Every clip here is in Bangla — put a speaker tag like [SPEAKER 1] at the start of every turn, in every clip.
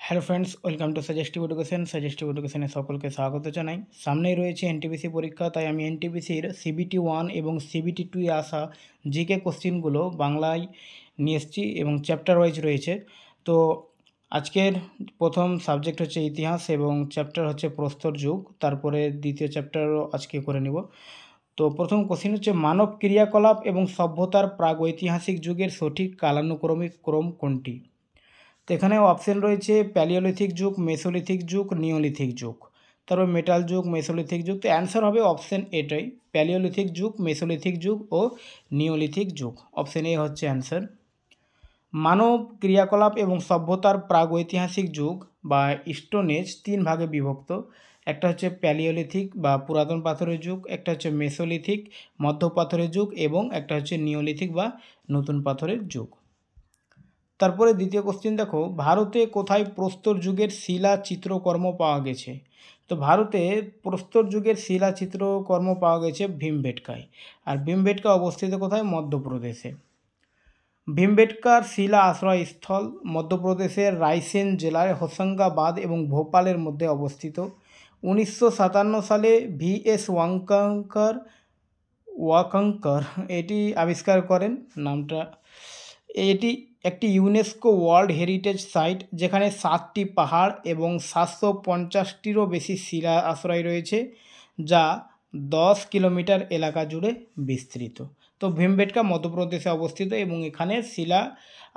[SPEAKER 1] Hello friends, welcome to suggestive এডুকেশনে সকলকে স্বাগত জানাই। সামনেই রয়েছে এনটিপিসি পরীক্ষা, তাই আমি এনটিপিসির সিবিটি 1 এবং সিবিটি 2 এ আসা জিকে কোশ্চিনগুলো বাংলায় নিয়ে এসেছি এবং চ্যাপ্টার ওয়াইজ রয়েছে। তো আজকের প্রথম সাবজেক্ট হচ্ছে ইতিহাস এবং চ্যাপ্টার হচ্ছে প্রস্তর যুগ, তারপরে দ্বিতীয় চ্যাপ্টারও আজকে করে নিব। তো প্রথম কোশ্চিন হচ্ছে মানব ক্রিয়াকলাপ এবং সভ্যতার প্রাগৈতিহাসিক যুগের সঠিক কালানুক্রমিক ক্রম কোনটি? তো এখানে অপশন রয়েছে প্যালিওলিথিক যুগ, মেসোলিথিক যুগ, নিওলিথিক যুগ, তারপর মেটাল যুগ, মেসোলিথিক যুগ। তো অ্যান্সার হবে অপশন এটাই, প্যালিওলিথিক যুগ, মেসোলিথিক যুগ ও নিওলিথিক যুগ। অপশন এ হচ্ছে অ্যান্সার। মানব ক্রিয়াকলাপ এবং সভ্যতার প্রাগৈতিহাসিক যুগ বা স্টোন এজ তিন ভাগে বিভক্ত। একটা হচ্ছে প্যালিওলিথিক বা পুরাতন পাথরের যুগ, একটা হচ্ছে মেসোলিথিক মধ্য পাথরের যুগ এবং একটা হচ্ছে নিওলিথিক বা নতুন পাথরের যুগ। তারপরে দ্বিতীয় কোশ্চেন দেখো, ভারতে কোথায় প্রস্তর যুগের শিলা চিত্রকর্ম পাওয়া গেছে? তো ভারতে প্রস্তর যুগের শিলা চিত্রকর্ম পাওয়া গেছে ভীমবেটকায়। আর ভীমবেটকা অবস্থিত কোথায়? মধ্যপ্রদেশে। ভীমবেটকার শিলা আশ্রয়স্থল মধ্যপ্রদেশের রায়সেন জেলায় হোশঙ্গাবাদ এবং ভোপালের মধ্যে অবস্থিত। 1957 সালে ভিএস ওয়াকঙ্কর এটি আবিষ্কার করেন। নামটা, এটি একটি ইউনেস্কো ওয়ার্ল্ড হেরিটেজ সাইট, যেখানে 7টি পাহাড় এবং 750টিরও বেশি শিলা আশ্রয় রয়েছে, যা 10 কিলোমিটার এলাকা জুড়ে বিস্তৃত। তো ভীমবেটকা মধ্যপ্রদেশে অবস্থিত এবং এখানে শিলা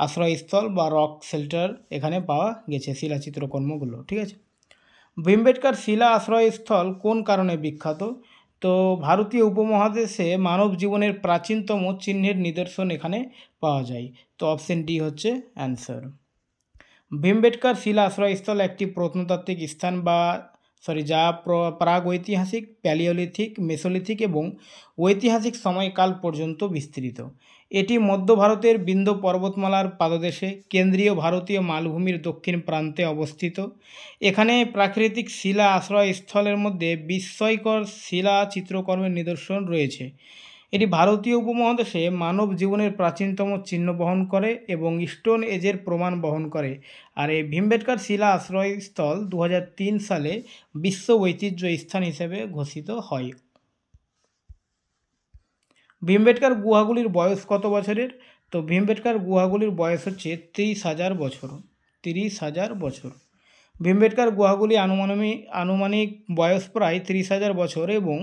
[SPEAKER 1] আশ্রয়স্থল বা রক শেল্টার এখানে পাওয়া গেছে শিলা চিত্রকর্মগুলো। ঠিক আছে। ভীমবেটকার শিলা আশ্রয়স্থল কোন কারণে বিখ্যাত? তো ভারতীয় উপমহাদেশে মানব জীবনের প্রাচীনতম চিহ্নের নিদর্শন এখানে পাওয়া যায়। তো অপশন ডি হচ্ছে অ্যান্সার। ভীমবেটকার শিলা আশ্রয়স্থল একটি প্রত্নতাত্ত্বিক স্থান যা প্রাগৈতিহাসিক, প্যালিওলিথিক, মেসোলিথিক এবং ঐতিহাসিক সময়কাল পর্যন্ত বিস্তৃত। এটি মধ্য ভারতের বিন্ধ্য পর্বতমালার পাদদেশে কেন্দ্রীয় ভারতীয় মালভূমির দক্ষিণ প্রান্তে অবস্থিত। এখানে প্রাকৃতিক শিলা আশ্রয়স্থলের মধ্যে বিস্ময়কর শিলা চিত্রকর্মের নিদর্শন রয়েছে। এটি ভারতীয় উপমহাদেশে মানব জীবনের প্রাচীনতম চিহ্ন বহন করে এবং স্টোন এজের প্রমাণ বহন করে। আর এই ভীমবেটকার শিলা আশ্রয়স্থল 2003 সালে বিশ্ব ঐতিহ্য স্থান হিসেবে ঘোষিত হয়। ভীমবেটকার গুহাগুলির বয়স কত বছরের? তো ভীমবেটকার গুহাগুলির বয়স হচ্ছে 30,000 বছর। 30,000 বছর। ভীমবেটকার গুহাগুলি আনুমানিক বয়স প্রায় 30,000 বছর এবং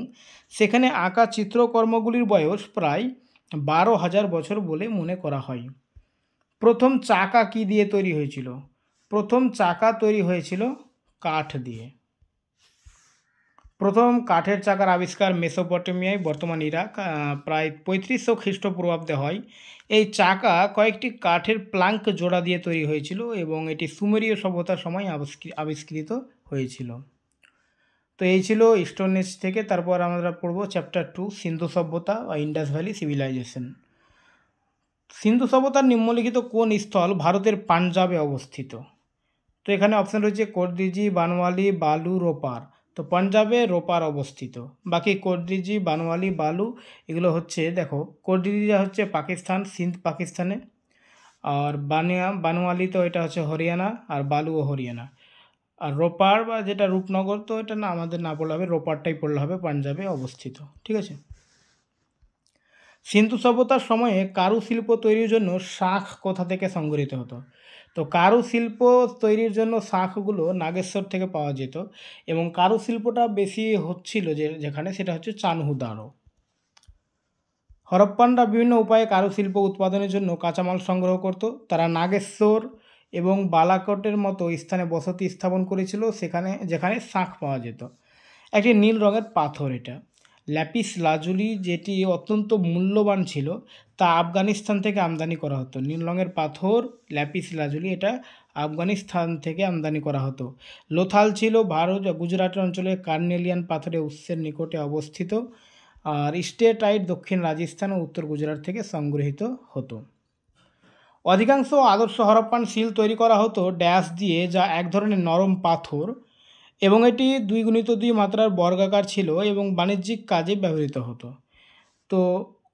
[SPEAKER 1] সেখানে আঁকা চিত্রকর্মগুলির বয়স প্রায় 12,000 বছর বলে মনে করা হয়। প্রথম চাকা কি দিয়ে তৈরি হয়েছিল? প্রথম চাকা তৈরি হয়েছিল কাঠ দিয়ে। প্রথম কাঠের চাকার আবিষ্কার মেসোপটেমিয়ায়, বর্তমান ইরাক, প্রায় 3500 খ্রিস্টপূর্বাব্দে হয়। এই চাকা কয়েকটি কাঠের প্লাঙ্ক জোড়া দিয়ে তৈরি হয়েছিল এবং এটি সুমেরীয় সভ্যতার সময় আবিষ্কৃত হয়েছিল। তো এই ছিল স্টোন এজ থেকে। তারপর আমরা পড়ব চ্যাপ্টার 2, সিন্ধু সভ্যতা বা ইন্ডাস ভ্যালি সিভিলাইজেশন। সিন্ধু সভ্যতার নিম্নলিখিত কোন স্থল ভারতের পাঞ্জাবে অবস্থিত? তো এখানে অপশান রয়েছে কোটডিজি, বানওয়ালি, বালু, রোপার। তো পাঞ্জাবে রোপার অবস্থিত। বাকি কোটডিজি, বানওয়ালি, বালু এগুলো হচ্ছে, দেখো কোটডিজিটা হচ্ছে পাকিস্তান, সিন্ধ পাকিস্তানে, আর বানওয়ালি তো এটা হচ্ছে হরিয়ানা, আর বালুও হরিয়ানা। আর রোপার বা যেটা রূপনগর, তো এটা না আমাদের না পড়লে হবে, রোপারটাই পড়লে হবে, পাঞ্জাবে অবস্থিত। ঠিক আছে। সিন্ধু সভ্যতার সময়ে কারুশিল্প তৈরির জন্য শাঁখ কোথা থেকে সংগৃহীত হতো? তো কারুশিল্প তৈরির জন্য শাঁখগুলো নাগেশ্বর থেকে পাওয়া যেত এবং কারুশিল্পটা বেশি হচ্ছিল যেখানে, সেটা হচ্ছে চানহুদারো। হরপ্পানরা বিভিন্ন উপায়ে কারুশিল্প উৎপাদনের জন্য কাঁচামাল সংগ্রহ করত। তারা নাগেশ্বর এবং বালাকটের মতো স্থানে বসতি স্থাপন করেছিল, যেখানে শাঁখ পাওয়া যেত। একটি নীল রঙের পাথর এটা, ল্যাপিস লাজুলি, যেটি অত্যন্ত মূল্যবান ছিল, তা আফগানিস্তান থেকে আমদানি করা হতো। নীল রঙের পাথর ল্যাপিস লাজুলি, এটা আফগানিস্তান থেকে আমদানি করা হতো। লোথাল ছিল গুজরাটের অঞ্চলে কার্নেলিয়ান পাথরের উৎসের নিকটে অবস্থিত। আর স্টেটাইট দক্ষিণ রাজস্থান ও উত্তর গুজরাট থেকে সংগৃহীত হতো। অধিকাংশ আদর্শ হরপ্পান সিল তৈরি করা হতো ড্যাশ দিয়ে, যা এক ধরনের নরম পাথর এবং এটি 2x2 মাত্রার বর্গাকার ছিল এবং বাণিজ্যিক কাজে ব্যবহৃত হতো। তো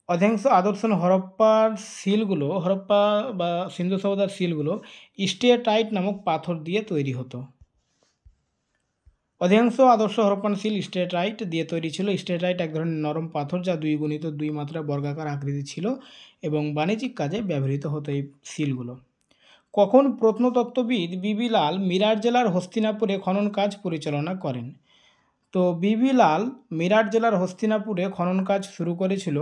[SPEAKER 1] অধিকাংশ আদর্শ হরপ্পা বা সিন্ধু সভ্যতার সিলগুলো স্টেটাইট নামক পাথর দিয়ে তৈরি হতো। অধিকাংশ আদর্শ হরপ্পান সিল স্টেটাইট দিয়ে তৈরি ছিল। স্টেটাইট এক ধরনের নরম পাথর যা 2 × 2 মাত্রা বর্গাকার আকৃতি ছিল এবং বাণিজ্যিক কাজে ব্যবহৃত হতো এই সিলগুলো। কখন প্রত্নতত্ত্ববিদ বিবি লাল মিরাট জেলার হস্তিনাপুরে খনন কাজ পরিচালনা করেন? তো বিবি লাল মিরাট জেলার হস্তিনাপুরে খনন কাজ শুরু করেছিল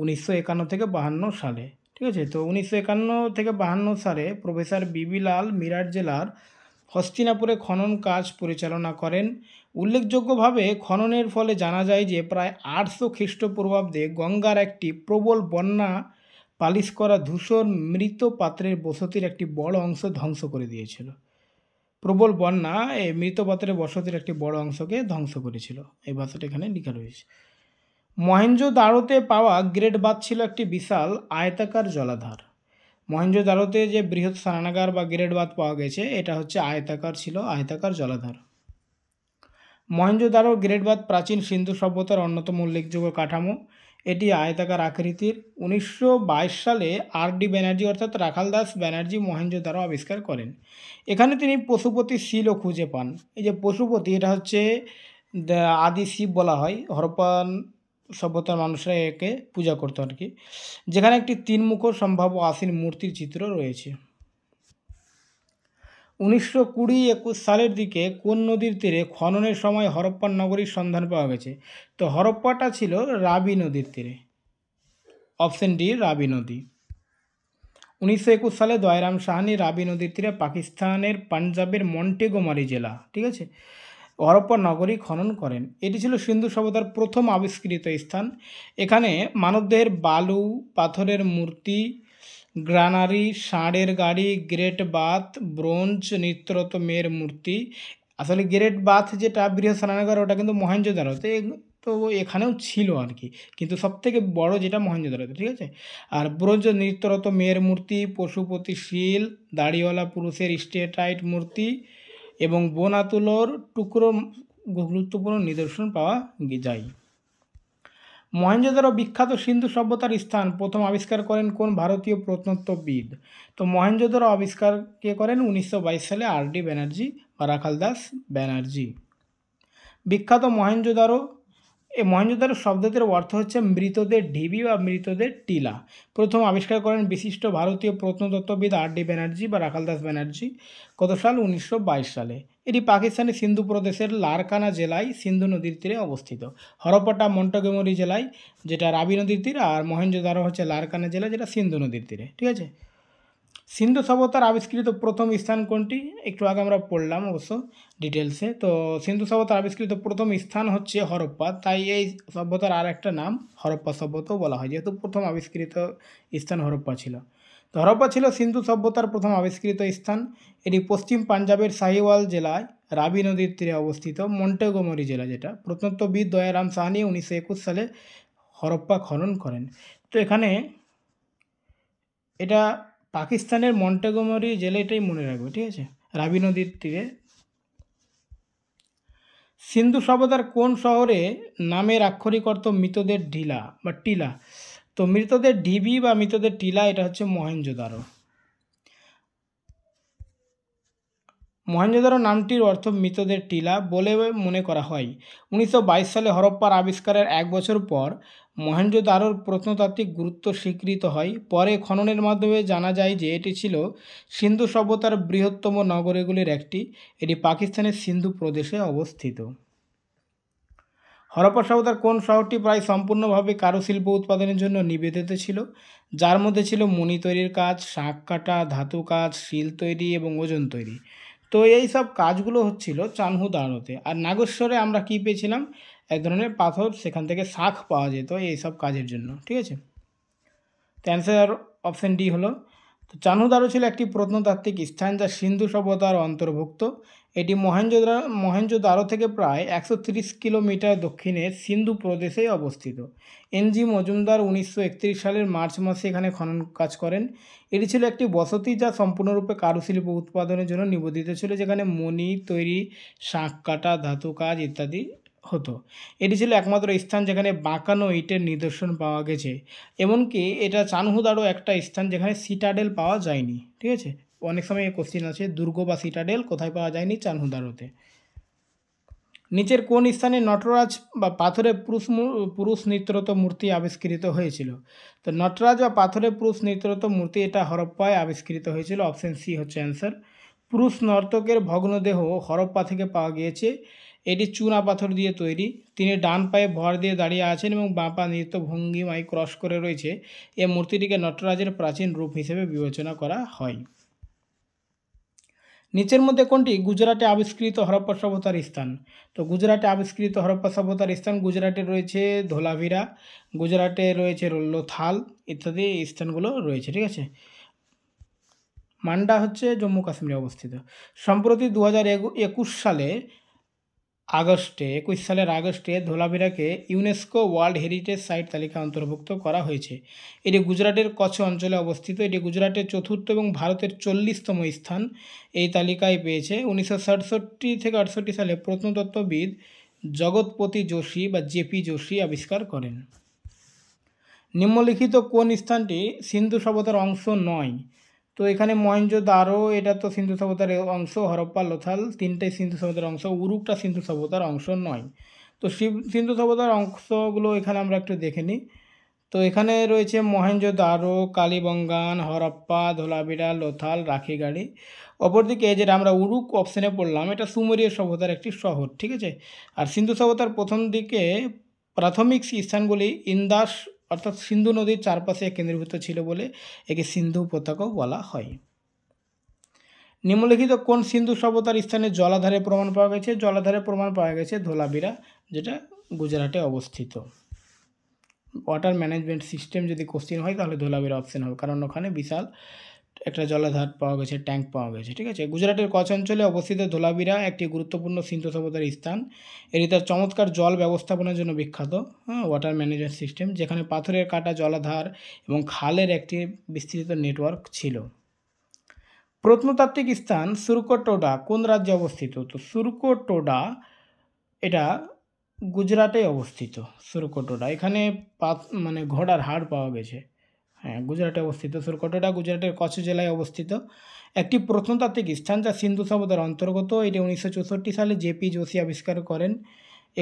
[SPEAKER 1] 1951 থেকে 52 সালে। ঠিক আছে, তো 1951 থেকে 52 সালে প্রফেসর বিবি লাল মিরাট জেলার হস্তিনাপুরে খনন কাজ পরিচালনা করেন। উল্লেখযোগ্যভাবে খননের ফলে জানা যায় যে প্রায় 800 খ্রিস্টপূর্বাব্দে গঙ্গার একটি প্রবল বন্যা পালিশ করা ধূসর মৃত পাত্রের বসতির একটি বড় অংশ ধ্বংস করে দিয়েছিল। প্রবল বন্যা এই মৃত পাত্রের বসতির একটি বড় অংশকে ধ্বংস করেছিল। এই ভাষাটা এখানে লেখা রয়েছে। মহেঞ্জোদারোতে পাওয়া গ্রেট বাঁধ ছিল একটি বিশাল আয়তাকার জলাধার। মহেঞ্জোদারোতে যে বৃহৎ স্নানাগার বা গ্রেট বাঁধ পাওয়া গেছে এটা হচ্ছে আয়তাকার জলাধার। মহেঞ্জোদারো গ্রেট বাঁধ প্রাচীন সিন্ধু সভ্যতার অন্যতম উল্লেখযোগ্য কাঠামো। এটি আয়তাকার আকৃতির। 1922 সালে আর.ডি. ব্যানার্জি অর্থাৎ রাখাল দাস ব্যানার্জি মহেঞ্জোদারো আবিষ্কার করেন। এখানে তিনি পশুপতি শিলও খুঁজে পান। এই যে পশুপতি, এটা হচ্ছে আদি শিব বলা হয়। হরপ্পান সভ্যতার মানুষরা একে পূজা করতো আর কি, যেখানে একটি 3 মুখ সম্ভাব্য আসীন মূর্তির চিত্র রয়েছে। 1920-21 সালের দিকে কোন নদীর তীরে খননের সময় হরপ্পান নগরীর সন্ধান পাওয়া গেছে? তো হরপ্পাটা ছিল রাবি নদীর তীরে। অপশন ডি, রাবি নদী। 1921 সালে দয়রাম সাহানি রাবি নদীর তীরে পাকিস্তানের পাঞ্জাবের মন্টেগোমারি জেলা, ঠিক আছে, হরপ্পা নগরী খনন করেন। এটি ছিল সিন্ধু সভ্যতার প্রথম আবিষ্কৃত স্থান। এখানে মানবদেহের বালু, পাথরের মূর্তি, গ্রানারি, ষাঁড়ের গাড়ি, গ্রেট বাথ, ব্রোঞ্জ, নৃত্যরত মেয়ের মূর্তি। আসলে গ্রেট বাথ যেটা বৃহৎ স্নানাগার ওটা কিন্তু মহেঞ্জোদারোতে, তো এখানেও ছিল আর কি, কিন্তু সবথেকে বড় যেটা মহেঞ্জোদারোতে, ঠিক আছে। আর ব্রোঞ্জ নৃত্যরত মেয়ের মূর্তি, পশুপতি শিল, দাড়িওয়ালা পুরুষের স্টেটাইট মূর্তি এবং বোনাতুলোর টুকরো গুরুত্বপূর্ণ নিদর্শন পাওয়া যায়। মহেঞ্জোদারো বিখ্যাত সিন্ধু সভ্যতার স্থান প্রথম আবিষ্কার করেন কোন ভারতীয় প্রত্নতত্ত্ববিদ? তো মহেঞ্জোদারো আবিষ্কার কে করেন? 1922 সালে আর.ডি. ব্যানার্জি বা রাখাল দাস ব্যানার্জি। বিখ্যাত মহেঞ্জোদারো শব্দটির অর্থ হচ্ছে মৃতদের ঢিবি বা মৃতদের টিলা। প্রথম আবিষ্কার করেন বিশিষ্ট ভারতীয় প্রত্নতত্ত্ববিদ আর.ডি. ব্যানার্জি বা রাখাল দাস ব্যানার্জি। কত সাল? 1922 সালে। এটি পাকিস্তানের সিন্ধু প্রদেশের লারকানা জেলায় সিন্ধু নদীর তীরে অবস্থিত। হরপ্পাটা মন্টেগোমারি জেলায়, যেটা রাবি নদীর তীর, আর মহেঞ্জোদারো হচ্ছে লারকানা জেলা, যেটা সিন্ধু নদীর তীরে, ঠিক আছে। সিন্ধু সভ্যতার আবিষ্কৃত প্রথম স্থান কোনটি? একটু আগে আমরা পড়লাম অবশ্য ডিটেলসে। তো সিন্ধু সভ্যতার আবিষ্কৃত প্রথম স্থান হচ্ছে হরপ্পা, তাই এই সভ্যতার আর একটা নাম হরপ্পা সভ্যতাও বলা হয়, যেহেতু প্রথম আবিষ্কৃত স্থান হরপ্পা ছিল। তো হরপ্পা ছিল সিন্ধু সভ্যতার প্রথম আবিষ্কৃত স্থান। এটি পশ্চিম পাঞ্জাবের সাহিওয়াল জেলায় রাবি নদীর তীরে অবস্থিত। মন্টেগোমারি জেলা, যেটা প্রত্নতত্ত্ববিদ দয়ারাম সাহানি 1921 সালে হরপ্পা খনন করেন। তো এখানে এটা পাকিস্তানের মন্টেগোমারি জেলা, এটাই মনে রাখবে, ঠিক আছে, রাবি নদীর তীরে। সিন্ধু সভ্যতার কোন শহরে নামের আক্ষরিক অর্থ মৃতদের ঢিলা বা টিলা? তো মৃতদের ঢিবি বা মৃতদের টিলা, এটা হচ্ছে মহেঞ্জোদারো। মহেঞ্জোদারো নামটির অর্থ মৃতদের টিলা বলে মনে করা হয়। 1922 সালে হরপ্পার আবিষ্কারের 1 বছর পর মহেঞ্জোদারোর প্রত্নতাত্ত্বিক গুরুত্ব স্বীকৃত হয়। পরে খননের মাধ্যমে জানা যায় যে এটি ছিল সিন্ধু সভ্যতার বৃহত্তম নগরীগুলির একটি। এটি পাকিস্তানের সিন্ধু প্রদেশে অবস্থিত। হরপ্পা সভ্যতার কোন শহরটি প্রায় সম্পূর্ণভাবে কারুশিল্প উৎপাদনের জন্য নিবেদিত ছিল, যার মধ্যে ছিল মণি তৈরির কাজ, শাঁখ কাটা, ধাতু কাজ, শিল তৈরি এবং ওজন তৈরি? তো এই সব কাজগুলো হচ্ছিল চানহুদারোতে। আর নাগেশ্বরে আমরা কি পেয়েছিলাম? এক ধরনের পাথর, সেখান থেকে শাঁখ পাওয়া যেত এই সব কাজের জন্য, ঠিক আছে। তো অ্যান্সার অপশন ডি হলো। তো চানহুদারো ছিল একটি প্রত্নতাত্ত্বিক স্থান যা সিন্ধু সভ্যতার অন্তর্ভুক্ত। এটি মহেঞ্জোদারো থেকে প্রায় 130 কিলোমিটার দক্ষিণে সিন্ধু প্রদেশে অবস্থিত। এন.জি. মজুমদার 1931 সালের মার্চ মাসে এখানে খনন কাজ করেন। এটি ছিল একটি বসতি যা সম্পূর্ণরূপে কারুশিল্প উৎপাদনের জন্য নিবেদিত ছিল, যেখানে মণি তৈরি, শাঁখ কাটা, ধাতু কাজ ইত্যাদি হতো। এটি ছিল একমাত্র স্থান যেখানে বাঁকানো ইটের নিদর্শন পাওয়া গেছে। এমনকি এটা চানহুদারও একটা স্থান যেখানে সিটাডেল পাওয়া যায়নি। ঠিক আছে, অনেক সময় এই কোশ্চিন আছে, দুর্গ বা সিটাডেল কোথায় পাওয়া যায়নি? চানহুদারোতে। নিচের কোন স্থানে নটরাজ বা পাথরের পুরুষ নৃত্যরত মূর্তি আবিষ্কৃত হয়েছিল? তো নটরাজ বা পাথরের পুরুষ নৃত্যরত মূর্তি এটা হরপ্পায় আবিষ্কৃত হয়েছিল। অপশন সি হচ্ছে অ্যান্সার। পুরুষ নর্তকের ভগ্নদেহ হরপ্পা থেকে পাওয়া গিয়েছে। এটি চুনা পাথর দিয়ে তৈরি। তিনি ডান পায়ে ভর দিয়ে দাঁড়িয়ে আছেন এবং বাঁ পা নৃত্য ভঙ্গিমায় ক্রস করে রয়েছে। এই মূর্তিটিকে নটরাজের প্রাচীন রূপ হিসেবে বিবেচনা করা হয়। নিচের মধ্যে কোনটি গুজরাটে আবিষ্কৃত হরপ্পা সভ্যতার স্থান? তো গুজরাটে আবিষ্কৃত হরপ্পা সভ্যতার স্থান গুজরাটে রয়েছে ধোলাভিরা, গুজরাটে রয়েছে লোথাল ইত্যাদি স্থানগুলো রয়েছে। ঠিক আছে, মান্ডা হচ্ছে জম্মু কাশ্মীরে অবস্থিত। সম্প্রতি 2021 সালের আগস্টে ধোলাভিরাকে ইউনেস্কো ওয়ার্ল্ড হেরিটেজ সাইট তালিকায় অন্তর্ভুক্ত করা হয়েছে। এটি গুজরাটের কচ্ছ অঞ্চলে অবস্থিত। এটি গুজরাটের চতুর্থ এবং ভারতের 40তম স্থান এই তালিকায় পেয়েছে। 1967 থেকে 68 সালে প্রত্নতত্ত্ববিদ জগৎপতি যোশী বা জেপি যোশী আবিষ্কার করেন। নিম্নলিখিত কোন স্থানটি সিন্ধু সভ্যতার অংশ নয়? তো এখানে মহেঞ্জোদারো এটা তো সিন্ধু সভ্যতার অংশ, হরপ্পা লোথাল তিনটাই সিন্ধু সভ্যতার অংশ, উরুকটা সিন্ধু সভ্যতার অংশ নয়। তো সিন্ধু সভ্যতার অংশগুলো এখানে আমরা একটু দেখে নিই। তো এখানে রয়েছে মহেঞ্জোদারো, কালীবঙ্গান, হরপ্পা, ধোলাভিরা, লোথাল, রাখিগাড়ি। অপরদিকে যেটা আমরা উরুক অপশানে পড়লাম, এটা সুমেরীয় সভ্যতার একটি শহর। ঠিক আছে, আর সিন্ধু সভ্যতার প্রথম দিকে প্রাথমিক স্থানগুলি ইন্দাস অর্থাৎ সিন্ধু নদীর চারপাশে কেন্দ্রীভূত ছিল বলে একে সিন্ধু উপত্যকাও বলা হয়। নিম্নলিখিত কোন সিন্ধু সভ্যতার স্থানে জলাধারের প্রমাণ পাওয়া গেছে? জলাধারের প্রমাণ পাওয়া গেছে ধোলাভিরা, যেটা গুজরাটে অবস্থিত। ওয়াটার ম্যানেজমেন্ট সিস্টেম যদি কোশ্চিন হয় তাহলে ধোলাভিরা অপশন হবে, কারণ ওখানে বিশাল একটা জলাধার পাওয়া গেছে, ট্যাঙ্ক পাওয়া গেছে। ঠিক আছে, গুজরাটের কচ্ছ অঞ্চলে অবস্থিত ধোলাভিরা একটি গুরুত্বপূর্ণ সিন্ধু সভ্যতার স্থান। এটি তার চমৎকার জল ব্যবস্থাপনার জন্য বিখ্যাত। ওয়াটার ম্যানেজমেন্ট সিস্টেম, যেখানে পাথরের কাটা জলাধার এবং খালের একটি বিস্তৃত নেটওয়ার্ক ছিল। প্রত্নতাত্ত্বিক স্থান সুরকোটোডা কোন রাজ্যে অবস্থিত? তো সুরকোটোডা এটা গুজরাটে অবস্থিত। সুরকোটোডা এখানে ঘোড়ার হাড় পাওয়া গেছে। হ্যাঁ, গুজরাটে অবস্থিত। সুরকোটোডা গুজরাটের কচ্ছ জেলায় অবস্থিত একটি প্রত্নতাত্ত্বিক স্থান যা সিন্ধু সভ্যতার অন্তর্গত। এটি 1964 সালে জেপি যোশী আবিষ্কার করেন।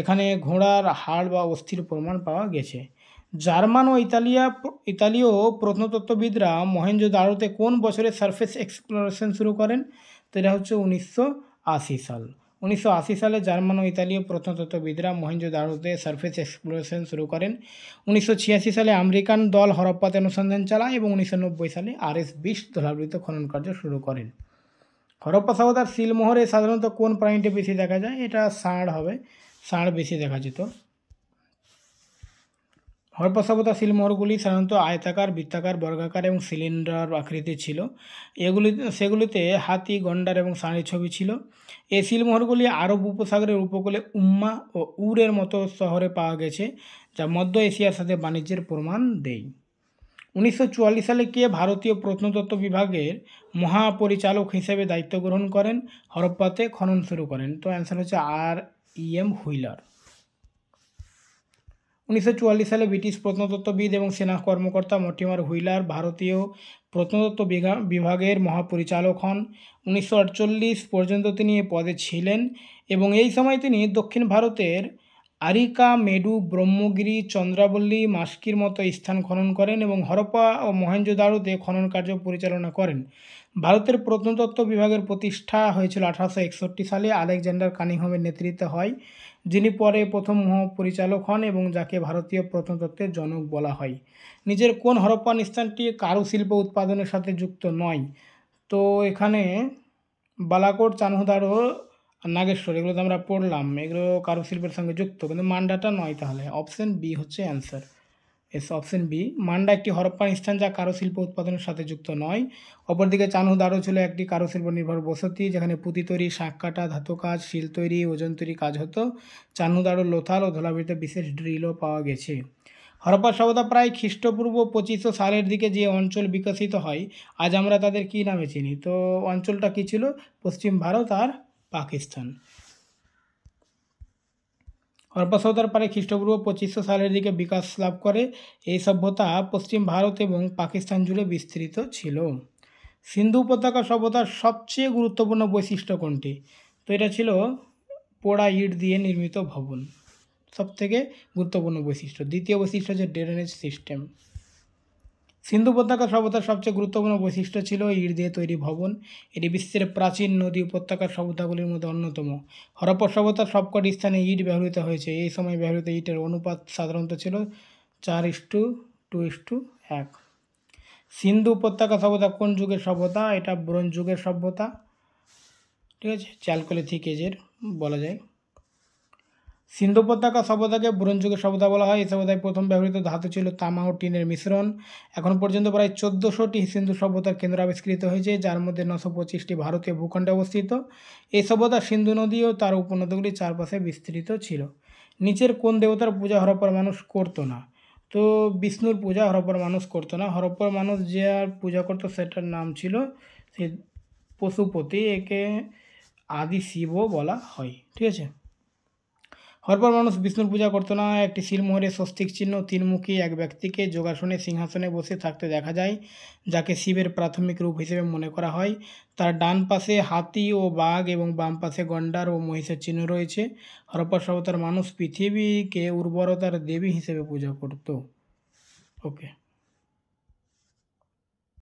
[SPEAKER 1] এখানে ঘোড়ার হাড় বা অস্থির প্রমাণ পাওয়া গেছে। জার্মান ও ইতালীয় প্রত্নতত্ত্ববিদরা মহেঞ্জোদারোতে কোন বছরে সারফেস এক্সপ্লোরেশন শুরু করেন? তো এটা হচ্ছে 1980 সাল। 1980 সালে জার্মান ও ইতালীয় প্রত্নতত্ত্ববিদরা মহেঞ্জোদারোতে সারফেস এক্সপ্লোরেশন শুরু করেন। 1986 সালে আমেরিকান দল হরপ্পাতে অনুসন্ধান চালায় এবং 1990 সালে RS-20 ধূলাবৃত খনন কার্য শুরু করেন। হরপ্পা সভ্যতার সিলমোহরে সাধারণত কোন প্রাণীটি বেশি দেখা যায়? এটা ষাঁড় হবে, ষাঁড় বেশি দেখা যেত। হরপ্পা সভ্যতার সিলমোহরগুলি সাধারণত আয়তাকার, বৃত্তাকার, বর্গাকার এবং সিলিন্ডার আকৃতির ছিল। সেগুলিতে হাতি, গন্ডার এবং ষাঁড়ের ছবি ছিল। এই সিলমোহরগুলি আরব উপসাগরের উপকূলে উম্মা ও উরের মতো শহরে পাওয়া গেছে, যা মধ্য এশিয়ার সাথে বাণিজ্যের প্রমাণ দেয়। 1944 সালে কে ভারতীয় প্রত্নতত্ত্ব বিভাগের মহাপরিচালক হিসেবে দায়িত্ব গ্রহণ করেন? হরপ্পাতে খনন শুরু করেন। তো অ্যান্সার হচ্ছে R.E.M. হুইলার। 1944 সালে ব্রিটিশ প্রত্নতত্ত্ববিদ এবং সেনা কর্মকর্তা মর্টিমার হুইলার ভারতীয় প্রত্নতত্ত্ব বিভাগের মহাপরিচালক হন। 1948 পর্যন্ত তিনি এ পদে ছিলেন এবং এই সময় তিনি দক্ষিণ ভারতের আরিকা, মেডু, ব্রহ্মগিরি, চন্দ্রাবল্লী, মাস্কির মতো স্থান খনন করেন এবং হরপ্পা ও মহেঞ্জোদারোতে খনন কার্য পরিচালনা করেন। ভারতের প্রত্নতত্ত্ব বিভাগের প্রতিষ্ঠা হয়েছিল 1861 সালে আলেকজান্ডার কানিংহামের নেতৃত্বে হয়, যিনি পরে প্রথম মহাপরিচালক হন এবং যাকে ভারতীয় প্রত্নতত্ত্বের জনক বলা হয়। নিজের কোন হরপ্পান স্থানটি কারুশিল্প উৎপাদনের সাথে যুক্ত নয়? তো এখানে বালাকোট, চানহুদারো, নাগেশ্বর এগুলো তো আমরা পড়লাম, এগুলো কারুশিল্পের সঙ্গে যুক্ত, কিন্তু মান্ডাটা নয়। তাহলে অপশন বি হচ্ছে অ্যান্সার। অপশন বি, মান্ডা একটি হরপ্পান স্থান যা কারুশিল্প উৎপাদনের সাথে যুক্ত নয়। অপরদিকে চানহুদারো ছিল একটি কারুশিল্প নির্ভর বসতি, যেখানে পুঁতি তৈরি, শাঁখ কাটা, ধাতু কাজ, শিল তৈরি, ওজন তৈরি কাজ হতো। চানহুদারো, লোথাল ও ধোলাভিরাতে বিশেষ ড্রিলও পাওয়া গেছে। হরপ্পা সভ্যতা প্রায় খ্রিস্টপূর্ব 2500 সালের দিকে যে অঞ্চল বিকশিত হয়, আজ আমরা তাদের কী নামে চিনি? তো অঞ্চলটা কী ছিল? পশ্চিম ভারত আর পাকিস্তান। হরপ্পা সভ্যতার পরে খ্রিস্টপূর্ব 2500 সালের দিকে বিকাশ লাভ করে। এই সভ্যতা পশ্চিম ভারত এবং পাকিস্তান জুড়ে বিস্তৃত ছিল। সিন্ধু উপত্যকা সভ্যতার সবচেয়ে গুরুত্বপূর্ণ বৈশিষ্ট্য কোনটি? তো এটা ছিল পোড়া ইট দিয়ে নির্মিত ভবন, সবথেকে গুরুত্বপূর্ণ বৈশিষ্ট্য। দ্বিতীয় বৈশিষ্ট্য হচ্ছে ড্রেনেজ সিস্টেম। সিন্ধু উপত্যকা সভ্যতার সবচেয়ে গুরুত্বপূর্ণ বৈশিষ্ট্য ছিল ইট দিয়ে তৈরি ভবন। এটি বিশ্বের প্রাচীন নদী উপত্যকার সভ্যতাগুলির মধ্যে অন্যতম। হরপ্পা সভ্যতার সবকটি স্থানে ইট ব্যবহৃত হয়েছে। এই সময় ব্যবহৃত ইটের অনুপাত সাধারণত ছিল 4:2:1। সিন্ধু উপত্যকা সভ্যতা কোন যুগের সভ্যতা? এটা ব্রোঞ্জ যুগের সভ্যতা, ঠিক আছে, চ্যালকোলিথিক এজের বলা যায়। সিন্ধু উপত্যকা সভ্যতাকে ব্রোঞ্জ যুগের সভ্যতা বলা হয়। এই সভ্যতায় প্রথম ব্যবহৃত ধাতু ছিল তামা ও টিনের মিশ্রণ। এখন পর্যন্ত প্রায় 1400টি সিন্ধু সভ্যতার কেন্দ্র আবিষ্কৃত হয়েছে, যার মধ্যে 925টি ভারতীয় ভূখণ্ডে অবস্থিত। এই সভ্যতা সিন্ধু নদী ও তার উপনদীগুলির চারপাশে বিস্তৃত ছিল। নিচের কোন দেবতার পূজা হরপ্পার মানুষ করতো না? তো বিষ্ণুর পূজা হরপ্পার মানুষ করতো না। হরপ্পার মানুষ যে আর পূজা করতো সেটার নাম ছিল সে পশুপতি, একে আদি শিবও বলা হয়, ঠিক আছে। হরপ্পার মানুষ বিষ্ণুর পূজা করতো না। একটি শিলমোহরে স্বস্তিক চিহ্ন, তিনমুখী এক ব্যক্তিকে যোগাসনে সিংহাসনে বসে থাকতে দেখা যায়, যাকে শিবের প্রাথমিক রূপ হিসেবে মনে করা হয়। তার ডান পাশে হাতি ও বাঘ এবং বাম পাশে গন্ডার ও মহিষের চিহ্ন রয়েছে। হরপ্পা সভ্যতার মানুষ পৃথিবীকে উর্বরতার দেবী হিসেবে পূজা করত। ওকে।